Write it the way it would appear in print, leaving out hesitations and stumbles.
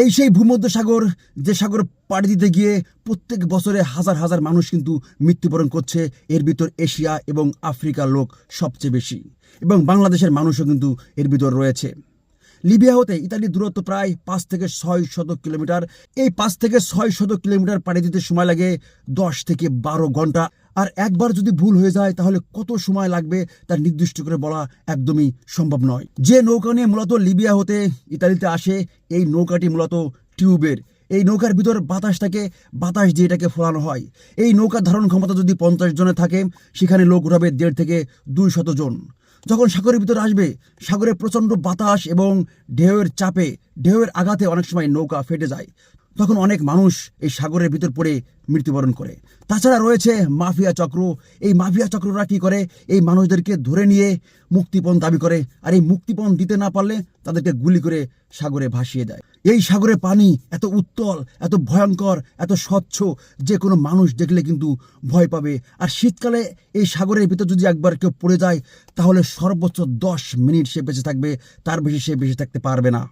এই সেই ভূমধ্যসাগর, যে সাগর পাড়ি দিতে গিয়ে প্রত্যেক বছরে হাজার হাজার মানুষ কিন্তু মৃত্যুবরণ করছে। এর ভিতর এশিয়া এবং আফ্রিকার লোক সবচেয়ে বেশি, এবং বাংলাদেশের মানুষও কিন্তু এর ভিতর রয়েছে। লিবিয়া হতে ইতালির দূরত্ব প্রায় 5 থেকে 6 শত কিলোমিটার। এই 5 থেকে 6 শত কিলোমিটার পাড়ি দিতে সময় লাগে 10 থেকে 12 ঘন্টা। আর একবার যদি ভুল হয়ে যায় তাহলে কত সময় লাগবে তা নির্দিষ্ট করে বলা একদমই সম্ভব নয়। যে নৌকা নিয়ে মূলত লিবিয়া হতে ইতালিতে আসে, এই নৌকাটি মূলত টিউবের। এই নৌকার ভিতর বাতাস থাকে, বাতাস দিয়ে এটাকে ফোলানো হয়। এই নৌকার ধারণ ক্ষমতা যদি 50 জনের থাকে, সেখানে লোক উঠাবে 1.5 থেকে 200 জন। যখন সাগরের ভিতরে আসবে, সাগরে প্রচণ্ড বাতাস এবং ঢেউয়ের চাপে, ঢেউয়ের আঘাতে অনেক সময় নৌকা ফেটে যায়। তখন অনেক মানুষ এই সাগরের ভিতর পড়ে মৃত্যুবরণ করে। তাছাড়া রয়েছে মাফিয়া চক্র। এই মাফিয়া চক্ররা কী করে, এই মানুষদেরকে ধরে নিয়ে মুক্তিপণ দাবি করে, আর এই মুক্তিপণ দিতে না পারলে তাদেরকে গুলি করে সাগরে ভাসিয়ে দেয়। এই সাগরের পানি এত উত্তল, এত ভয়ঙ্কর, এত স্বচ্ছ যে কোনো মানুষ দেখলে কিন্তু ভয় পাবে। আর শীতকালে এই সাগরের ভিতর যদি একবার কেউ পড়ে যায়, তাহলে সর্বোচ্চ 10 মিনিট সে বেঁচে থাকবে, তার বেশি সে বেঁচে থাকতে পারবে না।